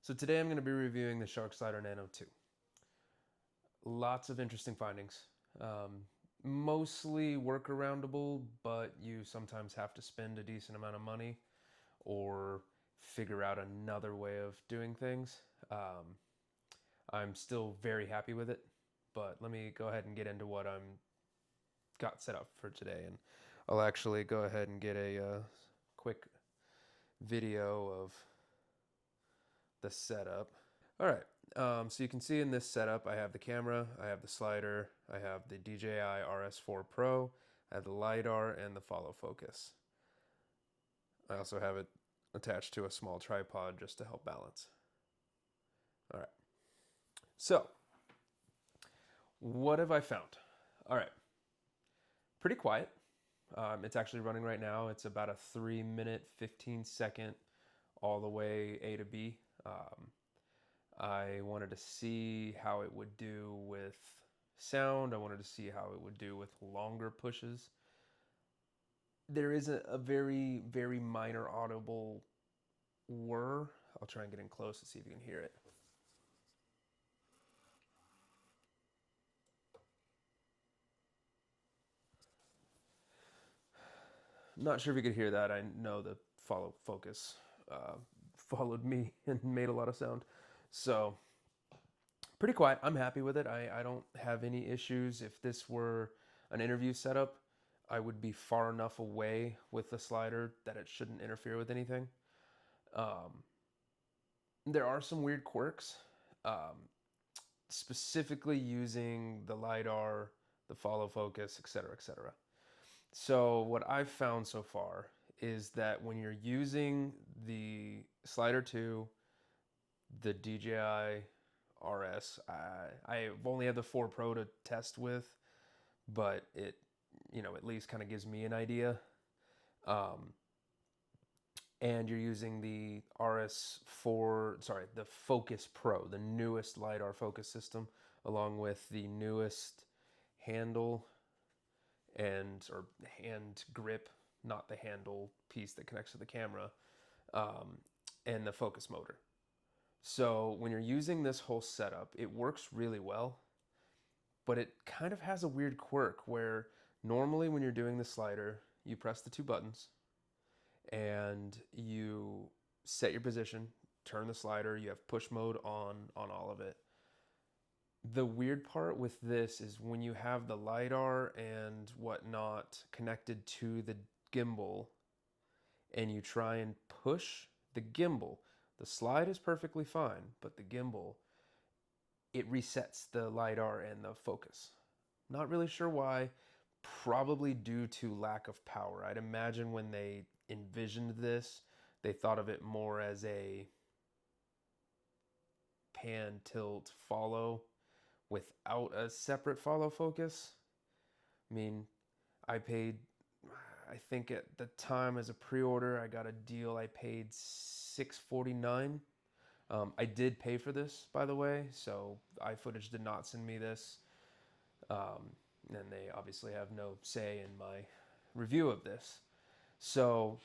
So today I'm going to be reviewing the Shark Slider Nano II. Lots of interesting findings. Mostly workaroundable, but you sometimes have to spend a decent amount of money or figure out another way of doing things. I'm still very happy with it, but let me go ahead and get into what I'm got set up for today, and I'll actually go ahead and get a quick video of the setup. All right, so you can see in this setup, I have the camera, I have the slider, I have the DJI RS4 Pro, I have the LiDAR, and the follow focus. I also have it attached to a small tripod just to help balance. All right, so what have I found? All right, pretty quiet. It's actually running right now. It's about a 3-minute, 15-second all the way A to B. I wanted to see how it would do with sound. I wanted to see how it would do with longer pushes. There is a very, very minor audible whir. I'll try and get in close to see if you can hear it. Not sure if you could hear that. I know the follow focus followed me and made a lot of sound. So pretty quiet. I'm happy with it. I don't have any issues. If this were an interview setup, I would be far enough away with the slider that it shouldn't interfere with anything. There are some weird quirks, specifically using the LiDAR, the follow focus, etc., etc. So what I've found so far is that when you're using the Slider 2, the DJI RS, I've only had the 4 Pro to test with, but it, at least kind of gives me an idea. And you're using the RS4, sorry, the Focus Pro, the newest LiDAR focus system, along with the newest handle or hand grip, not the handle piece that connects to the camera, and the focus motor. So when you're using this whole setup, it works really well, but it kind of has a weird quirk where normally when you're doing the slider, you press the 2 buttons and you set your position, turn the slider, you have push mode on all of it. The weird part with this is when you have the LiDAR and whatnot connected to the gimbal and you try and push the gimbal, the slide is perfectly fine, but the gimbal, it resets the LiDAR and the focus. Not really sure why, probably due to lack of power. I'd imagine when they envisioned this, they thought of it more as a pan, tilt, follow without a separate follow focus. I mean, I paid, I think at the time as a pre-order, I got a deal. I paid $649. I did pay for this, by the way, so iFootage did not send me this. And they obviously have no say in my review of this. So,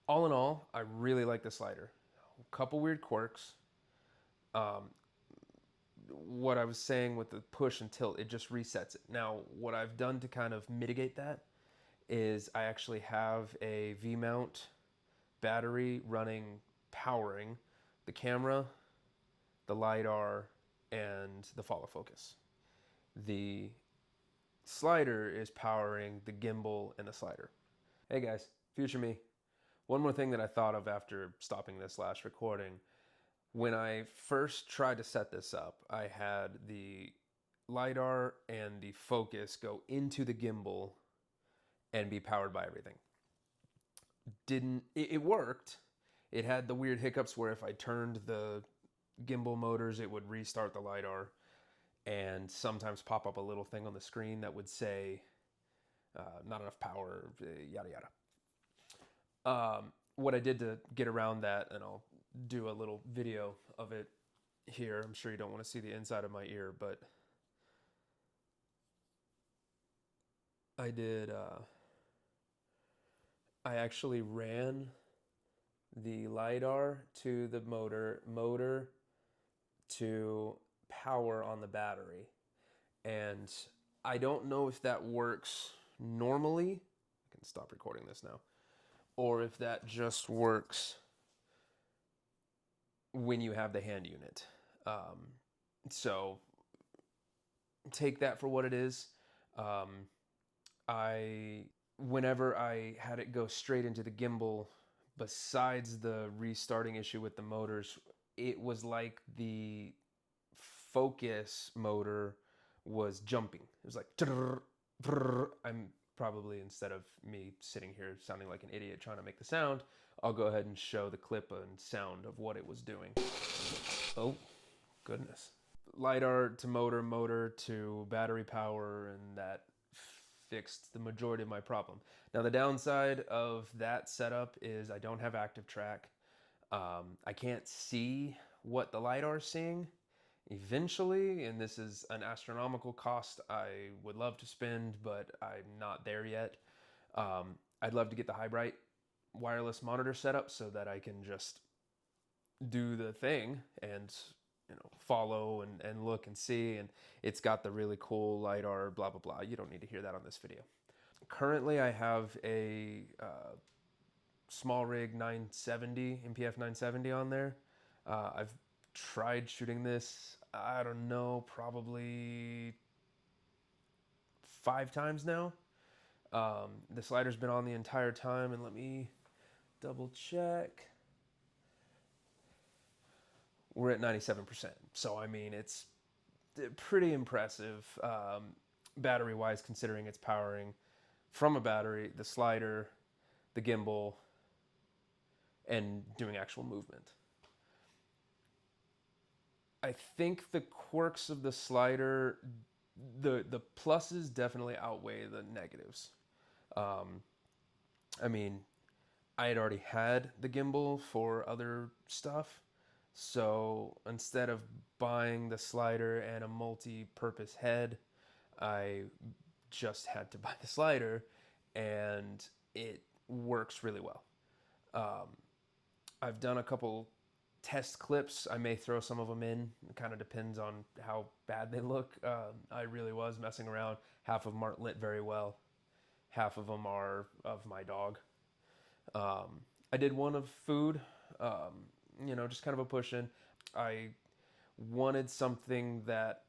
all in all, I really like the slider. A couple weird quirks. What I was saying with the push and tilt, it just resets it. Now, what I've done to kind of mitigate that is I actually have a V-mount battery powering the camera, the LiDAR, and the follow focus. The slider is powering the gimbal and the slider. Hey guys, future me. One more thing that I thought of after stopping this last recording. When I first tried to set this up, I had the LiDAR and the focus go into the gimbal and be powered by everything. It worked. It had the weird hiccups where if I turned the gimbal motors, it would restart the LiDAR and sometimes pop up a little thing on the screen that would say not enough power, yada yada. What I did to get around that, and I'll do a little video of it here. I'm sure you don't want to see the inside of my ear, but I did. I actually ran the LiDAR to the motor to power on the battery. And I don't know if that works normally. I can stop recording this now. Or if that just works when you have the hand unit. So take that for what it is. Whenever I had it go straight into the gimbal, besides the restarting issue with the motors, it was like the focus motor was jumping. It was like, I'm probably, instead of me sitting here sounding like an idiot trying to make the sound, I'll go ahead and show the clip and sound of what it was doing. Oh, goodness. LiDAR to motor, motor to battery power, and that fixed the majority of my problem. Now, the downside of that setup is I don't have active track. I can't see what the LiDAR is seeing. Eventually, and this is an astronomical cost I would love to spend, but I'm not there yet. I'd love to get the high bright wireless monitor set up so that I can just do the thing and follow and look and see, and it's got the really cool LiDAR, blah blah blah. You don't need to hear that on this video. Currently, I have a small rig 970 MPF 970 on there. I've tried shooting this, I don't know, probably 5 times now. The slider's been on the entire time, and let me double check. We're at 97%. So, I mean, it's pretty impressive battery wise, considering it's powering from a battery, the slider, the gimbal, and doing actual movement. I think the quirks of the slider, the pluses definitely outweigh the negatives. I mean, I had already had the gimbal for other stuff, so instead of buying the slider and a multi-purpose head, I just had to buy the slider, and it works really well. I've done a couple test clips. I may throw some of them in. It kind of depends on how bad they look. I really was messing around. Half of them aren't lit very well. Half of them are of my dog. I did one of food, just kind of a push in. I wanted something that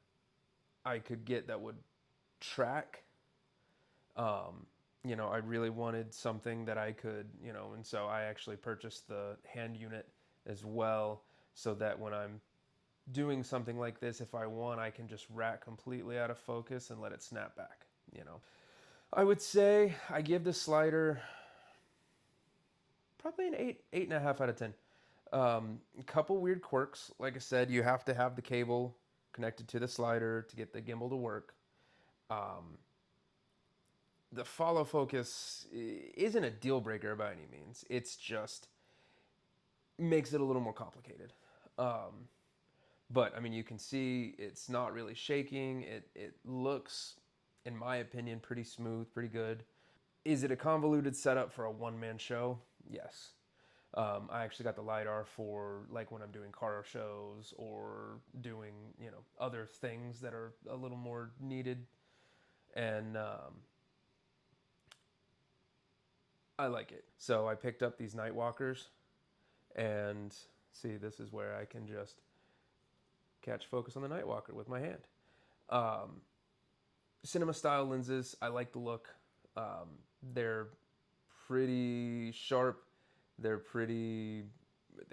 I could get that would track. I really wanted something that I could, and so I actually purchased the hand unit as well, so that when I'm doing something like this, if I want, I can just rack completely out of focus and let it snap back. I would say I give the slider probably an 8.5 out of 10. A couple weird quirks. Like I said, you have to have the cable connected to the slider to get the gimbal to work. The follow focus isn't a deal breaker by any means. It's just makes it a little more complicated. But I mean, you can see it's not really shaking. It looks, in my opinion, pretty smooth, pretty good. Is it a convoluted setup for a one-man show? Yes. I actually got the LiDAR for like when I'm doing car shows or doing, other things that are a little more needed. And I like it. So I picked up these night walkers, and see, this is where I can just catch focus on the night walker with my hand. Cinema style lenses, I like the look. They're pretty sharp. They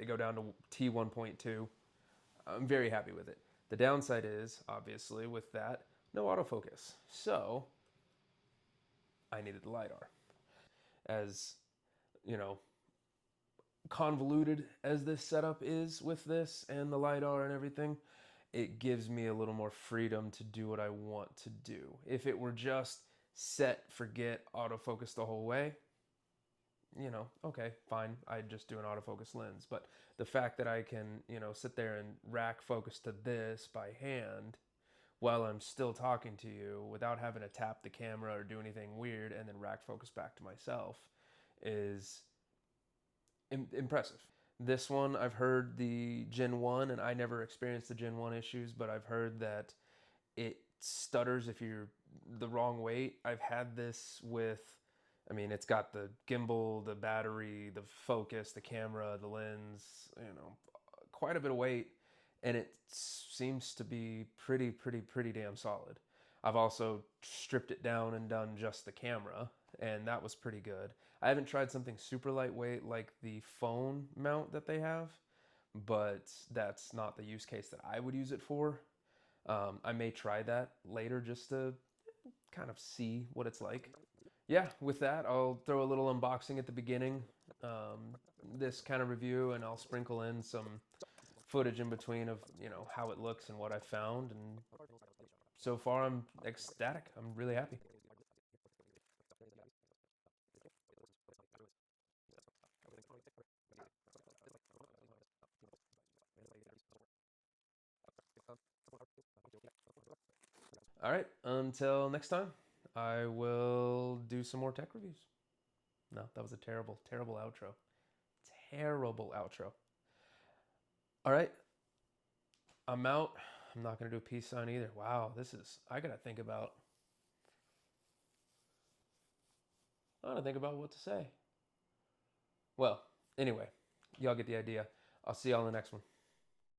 go down to T1.2. I'm very happy with it. The downside is, obviously, with that, no autofocus. So, I needed the LiDAR. As, convoluted as this setup is with this and the LiDAR and everything, it gives me a little more freedom to do what I want to do. If it were just set, forget, autofocus the whole way, okay, fine, I'd just do an autofocus lens. But the fact that I can, sit there and rack focus to this by hand while I'm still talking to you without having to tap the camera or do anything weird and then rack focus back to myself is impressive. This one, I've heard the Gen 1, and I never experienced the Gen 1 issues, but I've heard that it stutters if you're the wrong weight. I've had this with, I mean, it's got the gimbal, the battery, the focus, the camera, the lens, quite a bit of weight, and it seems to be pretty damn solid. I've also stripped it down and done just the camera, and that was pretty good. I haven't tried something super lightweight like the phone mount that they have, but that's not the use case that I would use it for. I may try that later just to kind of see what it's like. Yeah, with that, I'll throw a little unboxing at the beginning, this kind of review, and I'll sprinkle in some footage in between of how it looks and what I found. And so far, I'm ecstatic. I'm really happy. All right, until next time, I will do some more tech reviews. No, that was a terrible outro. Terrible outro. All right, I'm out. I'm not going to do a peace sign either. Wow, I got to think about, what to say. Well, anyway, y'all get the idea. I'll see y'all in the next one.